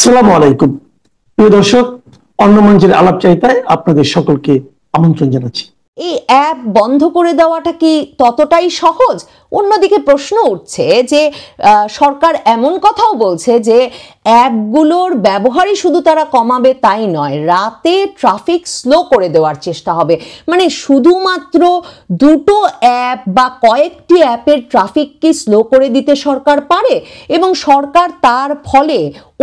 আসসালামু আলাইকুম প্রিয় দর্শক, অন্য মঞ্চের আলাপ চাইতায় আপনাদের সকলকে আমন্ত্রণ জানাচ্ছি। এই অ্যাপ বন্ধ করে দেওয়াটা কি ততটাই সহজ? অন্যদিকে প্রশ্ন উঠছে যে সরকার এমন কথাও বলছে যে অ্যাপগুলোর ব্যবহারই শুধু তারা কমাবে তাই নয়, রাতে ট্রাফিক স্লো করে দেওয়ার চেষ্টা হবে। মানে শুধুমাত্র দুটো অ্যাপ বা কয়েকটি অ্যাপের ট্রাফিক কি স্লো করে দিতে সরকার পারে, এবং সরকার তার ফলে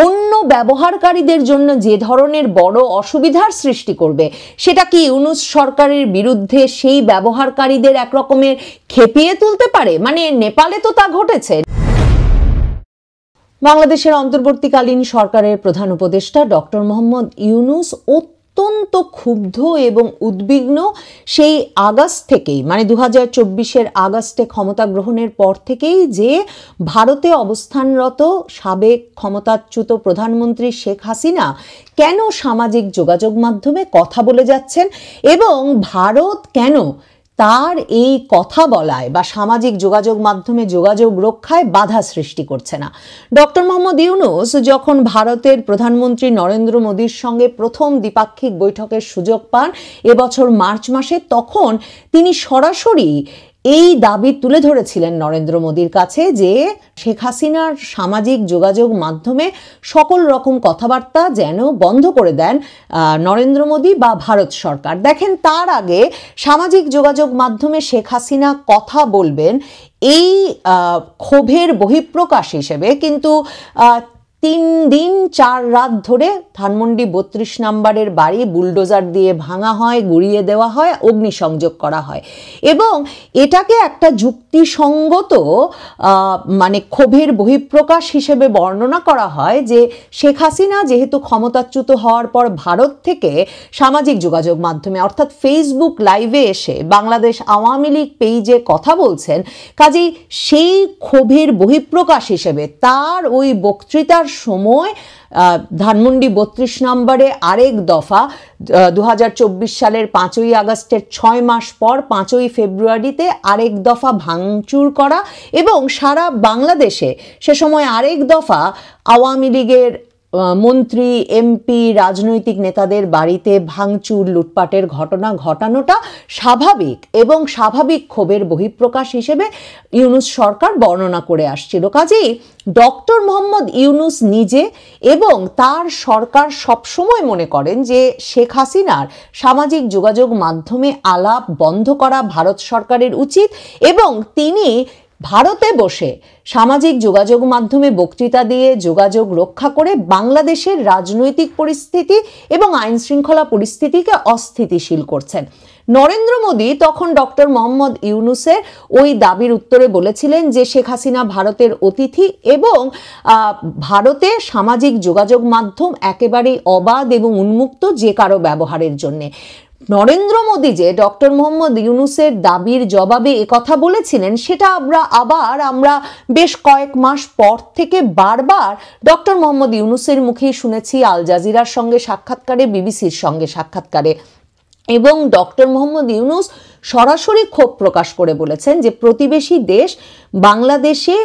অন্য ব্যবহারকারীদের জন্য যে ধরনের বড় অসুবিধার সৃষ্টি করবে, সেটা কি ইউনূস সরকারের বিরুদ্ধে সেই ব্যবহারকারীদের একরকমের খেপিয়ে তুলতে পারে? মানে নেপালে তো তা ঘটেছে। বাংলাদেশের অন্তর্বর্তীকালীন সরকারের প্রধান উপদেষ্টা ডক্টর মোহাম্মদ ইউনূস অত্যন্ত ক্ষুব্ধ এবং উদ্বিগ্ন সেই আগস্ট থেকেই, মানে 2024-এর আগস্টে ক্ষমতা গ্রহণের পর থেকেই, যে ভারতে অবস্থানরত সাবেক ক্ষমতাচ্যুত প্রধানমন্ত্রী শেখ হাসিনা কেন সামাজিক যোগাযোগ মাধ্যমে কথা বলে যাচ্ছেন এবং ভারত কেন তার এই কথা বলায় বা সামাজিক যোগাযোগ মাধ্যমে যোগাযোগ রক্ষায় বাধা সৃষ্টি করছে না। ডক্টর মোহাম্মদ ইউনূস যখন ভারতের প্রধানমন্ত্রী নরেন্দ্র মোদীর সঙ্গে প্রথম দ্বিপাক্ষিক বৈঠকের সুযোগ পান এবছর মার্চ মাসে, তখন তিনি সরাসরি এই দাবি তুলে ধরেছিলেন নরেন্দ্র মোদীর কাছে যে শেখ হাসিনার সামাজিক যোগাযোগ মাধ্যমে সকল রকম কথাবার্তা যেন বন্ধ করে দেন নরেন্দ্র মোদী বা ভারত সরকার। দেখেন, তার আগে সামাজিক যোগাযোগ মাধ্যমে শেখ হাসিনা কথা বলবেন এই ক্ষোভের বহিঃপ্রকাশ হিসেবে কিন্তু 3 দিন 4 রাত ধরে ধানমন্ডি 32 নম্বরের বাড়ি বুলডোজার দিয়ে ভাঙা হয়, গুড়িয়ে দেওয়া হয়, অগ্নিসংযোগ করা হয় এবং এটাকে একটা যুক্তিসঙ্গত মানে ক্ষোভের বহিঃপ্রকাশ হিসেবে বর্ণনা করা হয় যে শেখ হাসিনা যেহেতু ক্ষমতাচ্যুত হওয়ার পর ভারত থেকে সামাজিক যোগাযোগ মাধ্যমে অর্থাৎ ফেসবুক লাইভে এসে বাংলাদেশ আওয়ামী লীগ পেজে কথা বলছেন, কাজেই সেই ক্ষোভের বহিঃপ্রকাশ হিসেবে তার ওই বক্তৃতার সময় ধানমন্ডি 32 নম্বরে আরেক দফা 2024 সালের 5ই আগস্টের 6 মাস পর 5ই ফেব্রুয়ারিতে আরেক দফা ভাঙচুর করা এবং সারা বাংলাদেশে সে সময় আরেক দফা আওয়ামী লীগের মন্ত্রী, এমপি, রাজনৈতিক নেতাদের বাড়িতে ভাঙচুর, লুটপাটের ঘটনা ঘটানোটা স্বাভাবিক এবং স্বাভাবিক ক্ষোভের বহিঃপ্রকাশ হিসেবে ইউনূস সরকার বর্ণনা করে আসছিল। কাজেই ডক্টর মোহাম্মদ ইউনূস নিজে এবং তার সরকার সবসময় মনে করেন যে শেখ হাসিনার সামাজিক যোগাযোগ মাধ্যমে আলাপ বন্ধ করা ভারত সরকারের উচিত এবং তিনি ভারতে বসে সামাজিক যোগাযোগ মাধ্যমে বক্তৃতা দিয়ে যোগাযোগ রক্ষা করে বাংলাদেশের রাজনৈতিক পরিস্থিতি এবং আইন শৃঙ্খলা পরিস্থিতিকে অস্থিতিশীল করছেন। নরেন্দ্র মোদী তখন ডক্টর মোহাম্মদ ইউনূসের ওই দাবির উত্তরে বলেছিলেন যে শেখ হাসিনা ভারতের অতিথি এবং ভারতে সামাজিক যোগাযোগ মাধ্যম একেবারেই অবাধ এবং উন্মুক্ত যে কারো ব্যবহারের জন্যে। নরেন্দ্র মোদী যে ডক্টর মোহাম্মদ ইউনূসের দাবির জবাবে একথা বলেছিলেন, সেটা আমরা বেশ কয়েক মাস পর থেকে বারবার ডক্টর মোহাম্মদ ইউনূসের মুখেই শুনেছি, আল জাজিরার সঙ্গে সাক্ষাৎকারে, বিবিসির সঙ্গে সাক্ষাৎকারে। এবং ডক্টর মোহাম্মদ ইউনূস সরাসরি ক্ষোভ প্রকাশ করে বলেছেন যে প্রতিবেশী দেশ বাংলাদেশে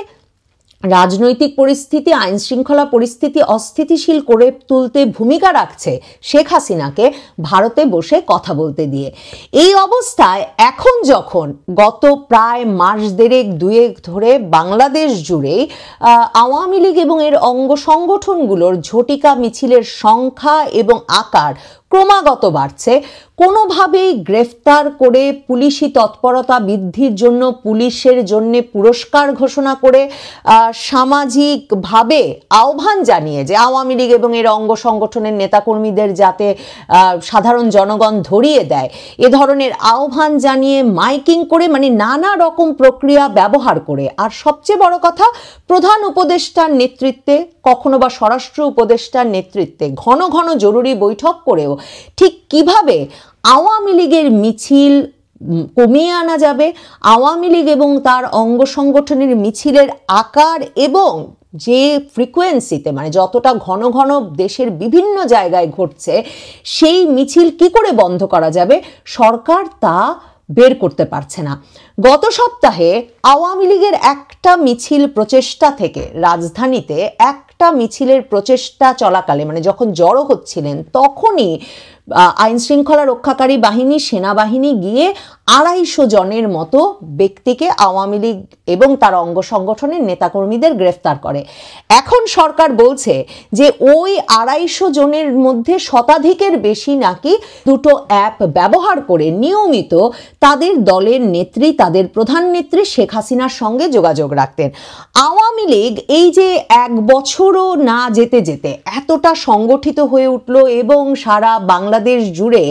রাজনৈতিক পরিস্থিতি, আইন শৃঙ্খলা পরিস্থিতি অস্থিতিশীল করে তুলতে ভূমিকা রাখছে শেখ হাসিনাকে ভারতে বসে কথা বলতে দিয়ে। এই অবস্থায় এখন যখন গত প্রায় মাস দেড়েক দুয়েক ধরে বাংলাদেশ জুড়েই আওয়ামী লীগ এবং এর অঙ্গ সংগঠনগুলোর ঝটিকা মিছিলের সংখ্যা এবং আকার ক্রমাগত বাড়ছে, কোনোভাবেই গ্রেফতার করে পুলিশি তৎপরতা বৃদ্ধির জন্য পুলিশের জন্য পুরস্কার ঘোষণা করে সামাজিকভাবে আহ্বান জানিয়ে যে আওয়ামী লীগ এবং এর অঙ্গ সংগঠনের নেতাকর্মীদের যাতে সাধারণ জনগণ ধরিয়ে দেয়, এ ধরনের আহ্বান জানিয়ে মাইকিং করে, মানে নানা রকম প্রক্রিয়া ব্যবহার করে, আর সবচেয়ে বড় কথা প্রধান উপদেষ্টার নেতৃত্বে, কখনো বা স্বরাষ্ট্র উপদেষ্টার নেতৃত্বে ঘন ঘন জরুরি বৈঠক করেও ঠিক কিভাবে আওয়ামী লীগের মিছিল কমিয়ে আনা যাবে, আওয়ামী লীগ এবং তার অঙ্গ সংগঠনের মিছিলের আকার এবং যে ফ্রিকোয়েন্সিতে, মানে যতটা ঘন ঘন দেশের বিভিন্ন জায়গায় ঘটছে, সেই মিছিল কি করে বন্ধ করা যাবে, সরকার তা বের করতে পারছে না। গত সপ্তাহে আওয়ামী লীগের একটা মিছিল প্রচেষ্টা থেকে রাজধানীতে একটা একটা মিছিলের প্রচেষ্টা চলাকালে, মানে যখন জড়ো হচ্ছিলেন, তখনই আইন শৃঙ্খলা রক্ষাকারী বাহিনী, সেনাবাহিনী গিয়ে 250 জনের মতো ব্যক্তিকে, আওয়ামী লীগ এবং তার অঙ্গ সংগঠনের নেতাকর্মীদের গ্রেফতার করে। এখন সরকার বলছে যে ওই 250 জনের মধ্যে শতাধিকের বেশি নাকি দুটো অ্যাপ ব্যবহার করে নিয়মিত তাদের দলের নেত্রী, তাদের প্রধান নেত্রী শেখ হাসিনার সঙ্গে যোগাযোগ রাখতেন। আওয়ামী লীগ এই যে 1 বছরও না যেতে যেতে এতটা সংগঠিত হয়ে উঠল এবং সারা বাংলাদেশ জুড়ে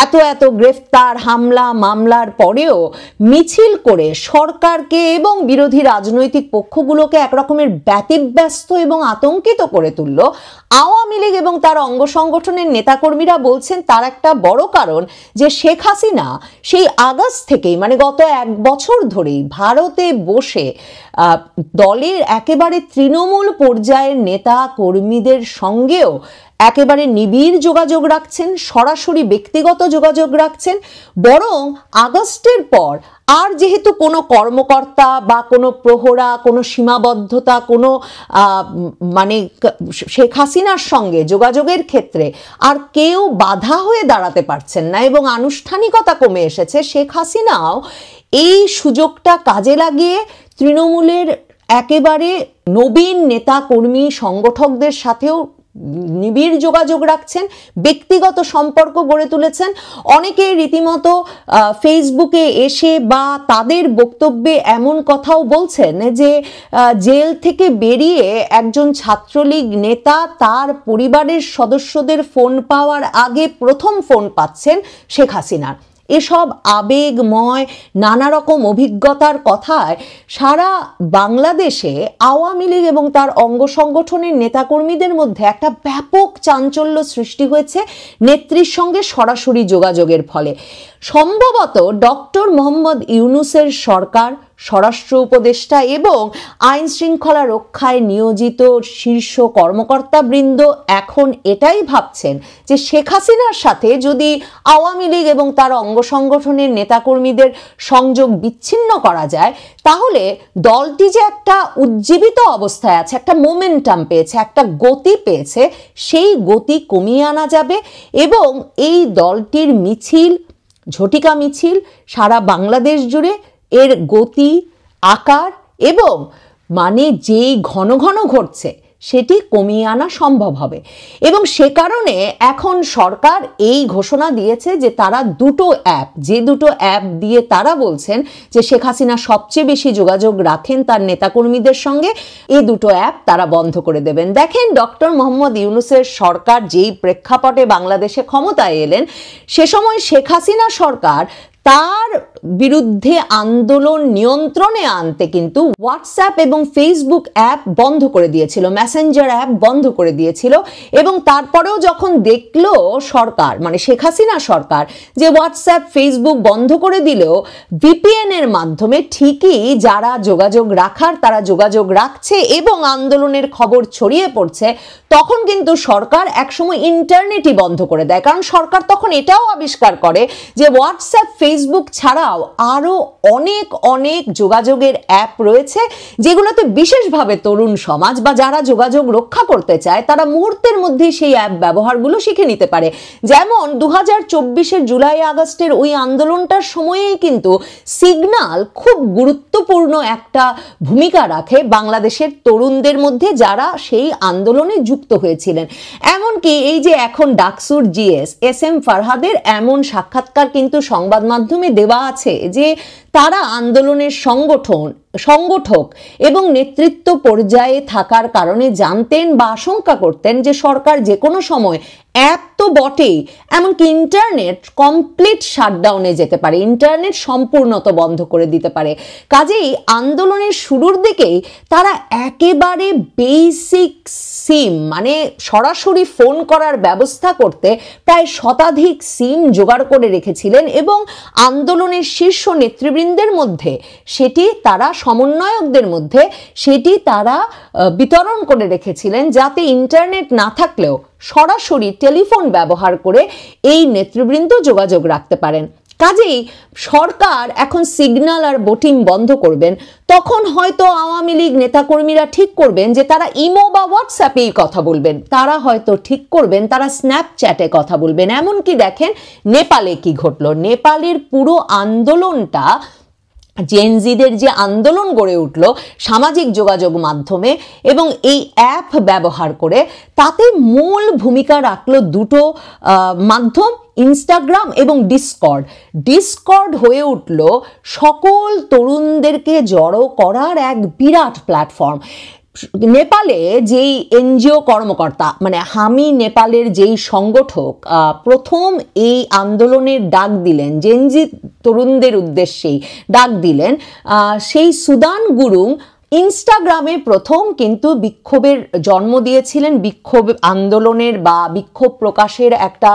এত গ্রেফতার, হামলা, মামলার পরেও মিছিল করে সরকারকে এবং বিরোধী রাজনৈতিক পক্ষগুলোকে একরকমের ব্যতিব্যস্ত এবং আতঙ্কিত করে তুলল। আওয়ামী লীগ এবং তার অঙ্গ সংগঠনের নেতাকর্মীরা বলছেন তার একটা বড় কারণ যে শেখ হাসিনা সেই আগস্ট থেকেই, মানে গত 1 বছর ধরেই ভারতে বসে দলের একেবারে তৃণমূল পর্যায়ের নেতা কর্মীদের সঙ্গেও একেবারে নিবিড় যোগাযোগ রাখছেন, সরাসরি ব্যক্তিগত যোগাযোগ রাখছেন। বরং আগস্টের পর আর যেহেতু কোনো কর্মকর্তা বা কোনো প্রহরা, কোনো সীমাবদ্ধতা, কোনো মানে শেখ হাসিনার সঙ্গে যোগাযোগের ক্ষেত্রে আর কেউ বাধা হয়ে দাঁড়াতে পারছেন না এবং আনুষ্ঠানিকতা কমে এসেছে, শেখ হাসিনাও এই সুযোগটা কাজে লাগিয়ে তৃণমূলের একেবারে নবীন নেতা কর্মী সংগঠকদের সাথেও নিবিড় যোগাযোগ রাখছেন, ব্যক্তিগত সম্পর্ক গড়ে তুলেছেন। অনেকে রীতিমতো ফেসবুকে এসে বা তাদের বক্তব্যে এমন কথাও বলছেন যে জেল থেকে বেরিয়ে একজন ছাত্রলীগ নেতা তার পরিবারের সদস্যদের ফোন পাওয়ার আগে প্রথম ফোন পাচ্ছেন শেখ হাসিনার। এসব আবেগময় নানা রকম অভিজ্ঞতার কথায় সারা বাংলাদেশে আওয়ামী লীগ এবং তার অঙ্গ সংগঠনের নেতাকর্মীদের মধ্যে একটা ব্যাপক চাঞ্চল্য সৃষ্টি হয়েছে নেত্রীর সঙ্গে সরাসরি যোগাযোগের ফলে। সম্ভবত ডক্টর মোহাম্মদ ইউনূসের সরকার, স্বরাষ্ট্র উপদেষ্টা এবং আইন শৃঙ্খলা রক্ষায় নিয়োজিত শীর্ষ কর্মকর্তাবৃন্দ এখন এটাই ভাবছেন যে শেখ হাসিনার সাথে যদি আওয়ামী লীগ এবং তার অঙ্গ সংগঠনের নেতাকর্মীদের সংযোগ বিচ্ছিন্ন করা যায়, তাহলে দলটি যে একটা উজ্জীবিত অবস্থায় আছে, একটা মোমেন্টাম পেয়েছে, একটা গতি পেয়েছে, সেই গতি কমিয়ে আনা যাবে এবং এই দলটির মিছিল, ঝটিকা মিছিল সারা বাংলাদেশ জুড়ে এর গতি, আকার এবং মানে যেই ঘন ঘন ঘটছে সেটি কমিয়ে আনা সম্ভব হবে। এবং সে কারণে এখন সরকার এই ঘোষণা দিয়েছে যে তারা দুটো অ্যাপ দিয়ে তারা বলছেন যে শেখ হাসিনা সবচেয়ে বেশি যোগাযোগ রাখেন তার নেতাকর্মীদের সঙ্গে, এই দুটো অ্যাপ তারা বন্ধ করে দেবেন। দেখেন, ডক্টর মোহাম্মদ ইউনূসের সরকার যেই প্রেক্ষাপটে বাংলাদেশে ক্ষমতায় এলেন, সে সময় শেখ হাসিনা সরকার তার বিরুদ্ধে আন্দোলন নিয়ন্ত্রণে আনতে কিন্তু হোয়াটসঅ্যাপ এবং ফেসবুক অ্যাপ বন্ধ করে দিয়েছিল, মেসেঞ্জার অ্যাপ বন্ধ করে দিয়েছিল। এবং তারপরেও যখন দেখলো সরকার, মানে শেখ হাসিনা সরকার, যে হোয়াটসঅ্যাপ ফেসবুক বন্ধ করে দিলেও ভিপিএন এর মাধ্যমে ঠিকই যারা যোগাযোগ রাখার তারা যোগাযোগ রাখছে এবং আন্দোলনের খবর ছড়িয়ে পড়ছে, তখন কিন্তু সরকার একসময় ইন্টারনেটই বন্ধ করে দেয়। কারণ সরকার তখন এটাও আবিষ্কার করে যে হোয়াটসঅ্যাপ, ফেসবুক ছাড়াও আরো অনেক যোগাযোগের অ্যাপ রয়েছে যেগুলোতে বিশেষভাবে তরুণ সমাজ বা যারা যোগাযোগ রক্ষা করতে চায় তারা মুহূর্তের মধ্যেই সেই অ্যাপ ব্যবহারগুলো শিখে নিতে পারে। যেমন 2024-এর জুলাই আগস্টের ওই আন্দোলনটার সময়েই কিন্তু সিগন্যাল খুব গুরুত্বপূর্ণ একটা ভূমিকা রাখে বাংলাদেশের তরুণদের মধ্যে যারা সেই আন্দোলনে যুক্ত হয়েছিলেন। এমনকি এই যে এখন ডাকসুর জিএস SM ফারহাদের এমন সাক্ষাৎকার কিন্তু সংবাদ মাধ্যমে দেওয়া আছে যে তারা আন্দোলনের সংগঠক এবং নেতৃত্ব পর্যায়ে থাকার কারণে জানতেন বা আশঙ্কা করতেন যে সরকার যে কোনো সময় অ্যাপ তো বটেই, এমনকি ইন্টারনেট কমপ্লিট শাটডাউনে যেতে পারে, ইন্টারনেট সম্পূর্ণত বন্ধ করে দিতে পারে। কাজেই আন্দোলনের শুরুর দিকেই তারা একেবারে বেসিক সিম, মানে সরাসরি ফোন করার ব্যবস্থা করতে প্রায় শতাধিক সিম জোগাড় করে রেখেছিলেন এবং আন্দোলনের শীর্ষ নেতৃবৃন্দের মধ্যে সেটি তারা, সমন্বয়কদের মধ্যে সেটি তারা বিতরণ করে রেখেছিলেন, যাতে ইন্টারনেট না থাকলেও সরাসরি টেলিফোন ব্যবহার করে এই নেতৃবৃন্দ যোগাযোগ রাখতে পারেন। কাজেই সরকার এখন সিগন্যাল আর বোটিং বন্ধ করবেন, তখন হয়তো আওয়ামী লীগ নেতাকর্মীরা ঠিক করবেন যে তারা ইমো বা হোয়াটসঅ্যাপেই কথা বলবেন, তারা হয়তো ঠিক করবেন তারা স্ন্যাপচ্যাটে কথা বলবেন। এমনকি দেখেন নেপালে কি ঘটলো, নেপালের পুরো আন্দোলনটা, জেনজিদের যে আন্দোলন গড়ে উঠল সামাজিক যোগাযোগ মাধ্যমে এবং এই অ্যাপ ব্যবহার করে, তাতে মূল ভূমিকা রাখলো দুটো মাধ্যম, ইনস্টাগ্রাম এবং ডিসকর্ড হয়ে উঠল সকল তরুণদেরকে জড়ো করার এক বিরাট প্ল্যাটফর্ম। নেপালে যেই এনজিও কর্মকর্তা, মানে হামি নেপালের যেই সংগঠক প্রথম এই আন্দোলনের ডাক দিলেন, জেনজি তরুণদের উদ্দেশ্যেই ডাক দিলেন, সেই সুদান গুরুং ইনস্টাগ্রামে প্রথম কিন্তু বিক্ষোভের জন্ম দিয়েছিলেন, বিক্ষোভ আন্দোলনের বা বিক্ষোভ প্রকাশের একটা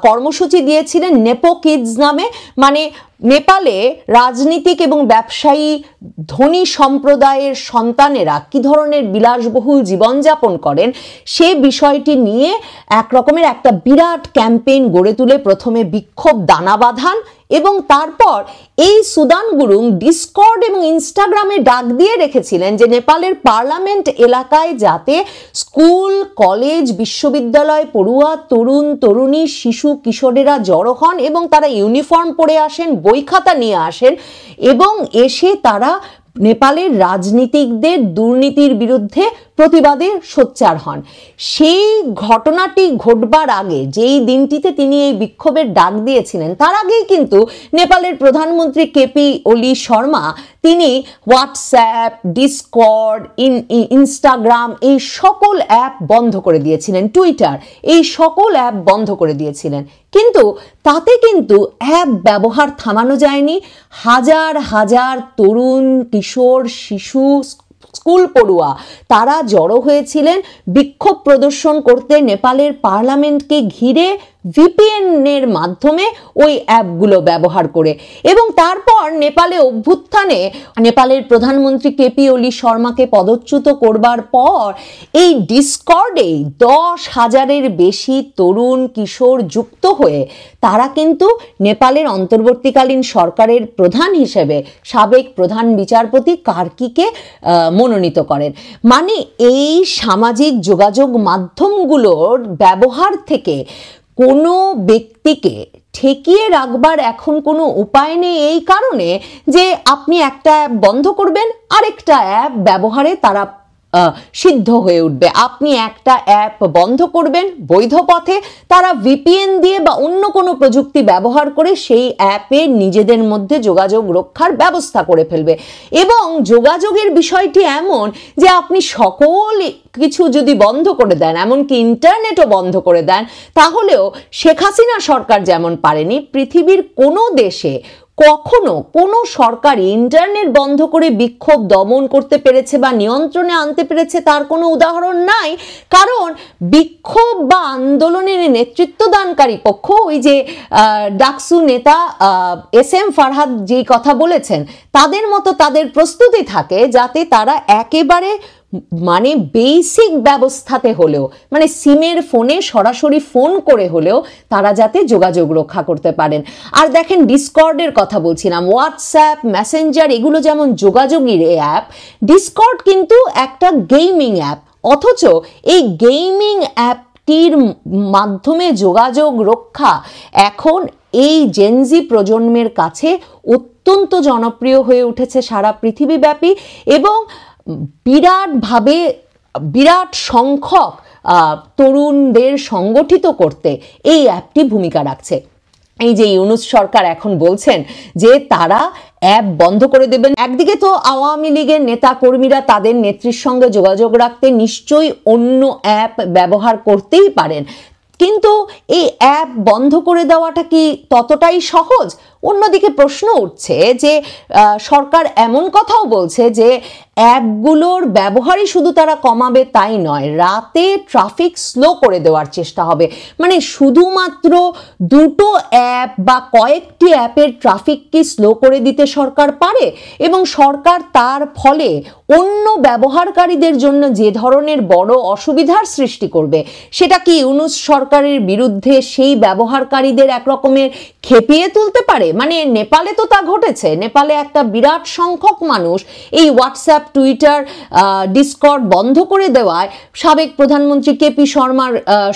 কর্মসূচি দিয়েছিলেন নেপো কিডস নামে। মানে নেপালে রাজনীতিক এবং ব্যবসায়ী ধনী সম্প্রদায়ের সন্তানেরা কি ধরনের বিলাসবহুল জীবনযাপন করেন সে বিষয়টি নিয়ে এক রকমের একটা বিরাট ক্যাম্পেইন গড়ে তুলে প্রথমে বিক্ষোভ দানা বাঁধান এবং তারপর এই সুদান গুরুং ডিসকর্ড এবং ইনস্টাগ্রামে ডাক দিয়ে রেখেছিলেন যে নেপালের পার্লামেন্ট এলাকায় যাতে স্কুল, কলেজ, বিশ্ববিদ্যালয় পড়ুয়া তরুণ তরুণী, শিশু কিশোরেরা জড়ো হন এবং তারা ইউনিফর্ম পরে আসেন, বই খাতা নিয়ে আসেন এবং এসে তারা নেপালের রাজনীতিকদের দুর্নীতির বিরুদ্ধে প্রতিবাদে সোচ্চার হন। সেই ঘটনাটি ঘটবার আগে, যেই দিনটিতে তিনি এই বিক্ষোভের ডাক দিয়েছিলেন, তার আগেই কিন্তু নেপালের প্রধানমন্ত্রী কেপি ওলি শর্মা তিনি হোয়াটসঅ্যাপ, ডিসকর্ড, ইনস্টাগ্রাম এই সকল অ্যাপ বন্ধ করে দিয়েছিলেন, টুইটার এই সকল অ্যাপ বন্ধ করে দিয়েছিলেন। কিন্তু তাতে কিন্তু অ্যাপ ব্যবহার থামানো যায়নি। হাজার হাজার তরুণ, কিশোর, শিশু, স্কুল পড়ুয়া তারা জড়ো হয়েছিলেন বিক্ষোভ প্রদর্শন করতে নেপালের পার্লামেন্টকে ঘিরে ভিপিএনের মাধ্যমে ওই অ্যাপগুলো ব্যবহার করে। এবং তারপর নেপালে অভ্যুত্থানে নেপালের প্রধানমন্ত্রী কেপি ওলি শর্মাকে পদচ্যুত করবার পর এই ডিসকর্ডে 10,000-এর বেশি তরুণ কিশোর যুক্ত হয়ে তারা কিন্তু নেপালের অন্তর্বর্তীকালীন সরকারের প্রধান হিসেবে সাবেক প্রধান বিচারপতি কার্কিকে মনোনীত করেন। মানে এই সামাজিক যোগাযোগ মাধ্যমগুলোর ব্যবহার থেকে কোনো ব্যক্তিকে ঠেকিয়ে রাখবার এখন কোনো উপায় নেই, এই কারণে যে আপনি একটা অ্যাপ বন্ধ করবেন আরেকটা অ্যাপ ব্যবহারে তারা সিদ্ধ হয়ে উঠবে। আপনি একটা অ্যাপ বন্ধ করবেন বৈধ পথে, তারা ভিপিএন দিয়ে বা অন্য কোনো প্রযুক্তি ব্যবহার করে সেই অ্যাপে নিজেদের মধ্যে যোগাযোগ রক্ষার ব্যবস্থা করে ফেলবে। এবং যোগাযোগের বিষয়টি এমন যে আপনি সকল কিছু যদি বন্ধ করে দেন, এমনকি ইন্টারনেটও বন্ধ করে দেন, তাহলেও শেখ হাসিনা সরকার যেমন পারেনি, পৃথিবীর কোনো দেশে কখনো কোনো সরকার ইন্টারনেট বন্ধ করে বিক্ষোভ দমন করতে পেরেছে বা নিয়ন্ত্রণে আনতে পেরেছে তার কোনো উদাহরণ নাই। কারণ বিক্ষোভ বা আন্দোলনের নেতৃত্বদানকারী পক্ষ, ওই যে ডাকসু নেতা SM ফারহাদ যেই কথা বলেছেন, তাদের মতো তাদের প্রস্তুতি থাকে যাতে তারা একেবারে মানে বেসিক ব্যবস্থাতে হলেও, মানে সিমের ফোনে সরাসরি ফোন করে হলেও তারা যাতে যোগাযোগ রক্ষা করতে পারেন। আর দেখেন ডিসকর্ডের কথা বলছিলাম, হোয়াটসঅ্যাপ, মেসেঞ্জার এগুলো যেমন যোগাযোগের অ্যাপ, ডিসকর্ড কিন্তু একটা গেমিং অ্যাপ। অথচ এই গেমিং অ্যাপটির মাধ্যমে যোগাযোগ রক্ষা এখন এই জেনজি প্রজন্মের কাছে অত্যন্ত জনপ্রিয় হয়ে উঠেছে সারা পৃথিবীব্যাপী এবং বিরাট সংখ্যক তরুণদের সংগঠিত করতে এই অ্যাপটি ভূমিকা রাখছে। এই যে ইউনূস সরকার এখন বলছেন যে তারা অ্যাপ বন্ধ করে দেবেন, একদিকে তো আওয়ামী লীগের নেতা কর্মীরা তাদের নেত্রীর সঙ্গে যোগাযোগ রাখতে নিশ্চয়ই অন্য অ্যাপ ব্যবহার করতেই পারেন, কিন্তু এই অ্যাপ বন্ধ করে দেওয়াটা কি ততটাই সহজ? অন্যদিকে প্রশ্ন উঠছে যে সরকার এমন কথাও বলছে যে অ্যাপগুলোর ব্যবহারই শুধু তারা কমাবে তাই নয়, রাতে ট্রাফিক স্লো করে দেওয়ার চেষ্টা হবে। মানে শুধুমাত্র দুটো অ্যাপ বা কয়েকটি অ্যাপের ট্রাফিক কি স্লো করে দিতে সরকার পারে, এবং সরকার তার ফলে অন্য ব্যবহারকারীদের জন্য যে ধরনের বড় অসুবিধার সৃষ্টি করবে, সেটা কি ইউনূস সরকারের বিরুদ্ধে সেই ব্যবহারকারীদের একরকমের খেপিয়ে তুলতে পারে? মানে নেপালে তো তা ঘটেছে। নেপালে একটা বিরাট সংখ্যক মানুষ এই হোয়াটসঅ্যাপ, টুইটার, ডিসকর্ড বন্ধ করে দেওয়ায় সাবেক প্রধানমন্ত্রী কেপি শর্মার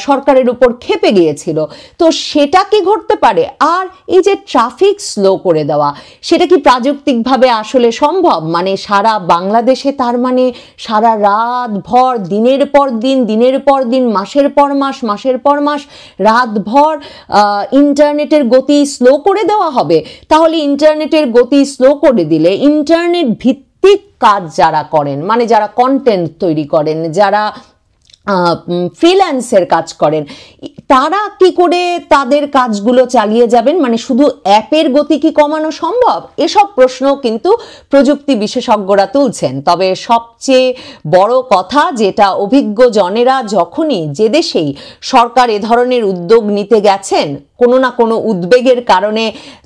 সরকারের উপর খেপে গিয়েছিল। তো সেটা কি ঘটতে পারে? আর এই যে ট্রাফিক স্লো করে দেওয়া, সেটা কি প্রাযুক্তিকভাবে আসলে সম্ভব? মানে সারা বাংলাদেশে তার মানে সারা রাত ভর, দিনের পর দিন, মাসের পর মাস রাত ভর ইন্টারনেটের গতি স্লো করে দেওয়া হবে? তাহলে ইন্টারনেটের গতি স্লো করে দিলে ইন্টারনেট ভিত্তিক কাজ যারা করেন, মানে যারা কন্টেন্ট তৈরি করেন, যারা ফ্রিল্যান্সের কাজ করেন, তারা কি করে তাদের কাজগুলো চালিয়ে যাবেন? মানে শুধু অ্যাপের গতি কি কমানো সম্ভব? এসব প্রশ্ন কিন্তু প্রযুক্তি বিশেষজ্ঞরা তুলছেন। তবে সবচেয়ে বড় কথা, যেটা অভিজ্ঞ জনেরা যখনই যে দেশেই সরকার এ ধরনের উদ্যোগ নিতে গেছেন কোনো না কোনো উদ্বেগের কারণে,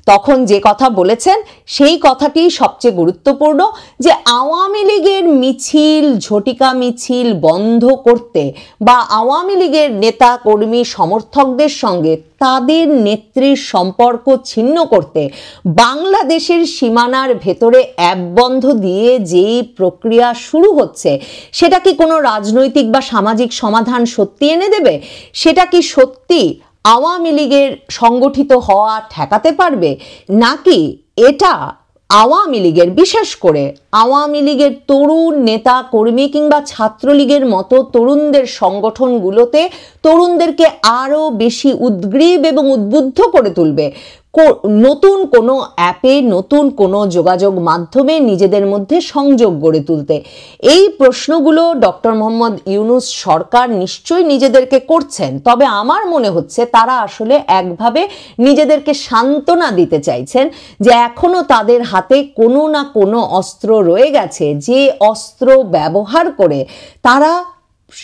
তখন যে কথা বলেছেন সেই কথাটি সবচেয়ে গুরুত্বপূর্ণ, যে আওয়ামী লীগের মিছিল, ঝটিকা মিছিল বন্ধ করতে বা আওয়ামী লীগের নেতা কর্মী সমর্থকদের সঙ্গে তাদের নেত্রীর সম্পর্ক ছিন্ন করতে বাংলাদেশের সীমানার ভেতরে অ্যাপ বন্ধ দিয়ে যেই প্রক্রিয়া শুরু হচ্ছে, সেটা কি কোনো রাজনৈতিক বা সামাজিক সমাধান সত্যি এনে দেবে? সেটা কি সত্যি আওয়ামী লীগের সংগঠিত হওয়া ঠেকাতে পারবে, নাকি এটা আওয়ামী লীগের, বিশেষ করে আওয়ামী লীগের তরুণ নেতা কর্মী কিংবা ছাত্রলীগের মতো তরুণদের সংগঠনগুলোতে তরুণদেরকে আরো বেশি উদ্গ্রীব এবং উদ্বুদ্ধ করে তুলবে? নতুন কোনো অ্যাপে, নতুন কোনো যোগাযোগ মাধ্যমে নিজেদের মধ্যে সংযোগ গড়ে তুলতে? এই প্রশ্নগুলো ডক্টর মোহাম্মদ ইউনূস সরকার নিশ্চয়ই নিজেদেরকে করছেন। তবে আমার মনে হচ্ছে তারা আসলে একভাবে নিজেদেরকে সান্ত্বনা দিতে চাইছেন যে এখনো তাদের হাতে কোনো না কোনো অস্ত্র রয়ে গেছে, যে অস্ত্র ব্যবহার করে তারা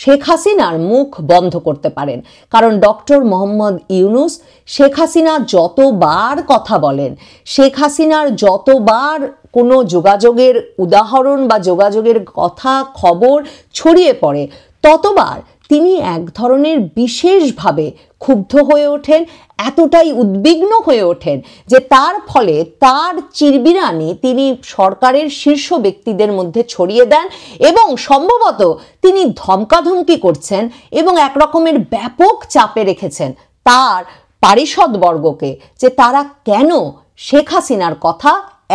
শেখ হাসিনার মুখ বন্ধ করতে পারেন। কারণ ডক্টর মোহাম্মদ ইউনূস শেখ হাসিনা যতবার কথা বলেন, শেখ হাসিনার যতবার কোনো যোগাযোগের উদাহরণ বা যোগাযোগের কথা খবর ছড়িয়ে পড়ে, ততবার তিনি এক ধরনের বিশেষভাবে ক্ষুব্ধ হয়ে ওঠেন, এতটাই উদ্বিগ্ন হয়ে ওঠেন যে তার ফলে তার চিরবিরানি তিনি সরকারের শীর্ষ ব্যক্তিদের মধ্যে ছড়িয়ে দেন, এবং সম্ভবত তিনি ধমকাধমকি করছেন এবং একরকমের ব্যাপক চাপে রেখেছেন তার পারিষদবর্গকে, যে তারা কেন শেখ হাসিনার কথা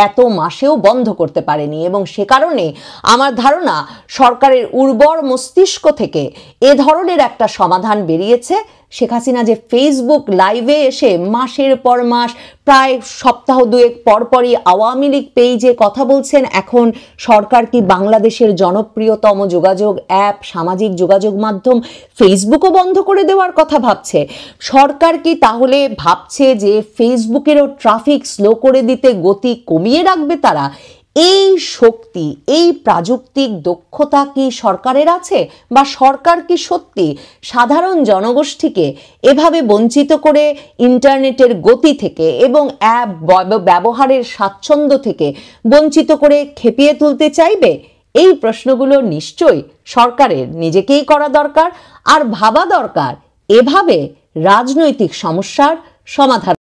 এত মাসেও বন্ধ করতে পারেনি। এবং সে কারণে আমার ধারণা সরকারের উর্বর মস্তিষ্ক থেকে এ ধরনের একটা সমাধান বেরিয়েছে। শেখ হাসিনা যে ফেসবুক লাইভে এসে মাসের পর মাস, প্রায় সপ্তাহ দুয়েক পরপরই আওয়ামী লীগ পেজে কথা বলছেন, এখন সরকার কি বাংলাদেশের জনপ্রিয়তম যোগাযোগ অ্যাপ, সামাজিক যোগাযোগ মাধ্যম ফেসবুকও বন্ধ করে দেওয়ার কথা ভাবছে? সরকার কি তাহলে ভাবছে যে ফেসবুকেরও ট্রাফিক স্লো করে দিতে গতি কমিয়ে রাখবে তারা? এই শক্তি, এই প্রাযুক্তিক দক্ষতা কি সরকারের আছে? বা সরকার কি সত্যি সাধারণ জনগোষ্ঠীকে এভাবে বঞ্চিত করে ইন্টারনেটের গতি থেকে এবং অ্যাপ ব্যবহারের স্বাচ্ছন্দ্য থেকে বঞ্চিত করে খেপিয়ে তুলতে চাইবে? এই প্রশ্নগুলো নিশ্চয়ই সরকারের নিজেকেই করা দরকার, আর ভাবা দরকার এভাবে রাজনৈতিক সমস্যার সমাধান।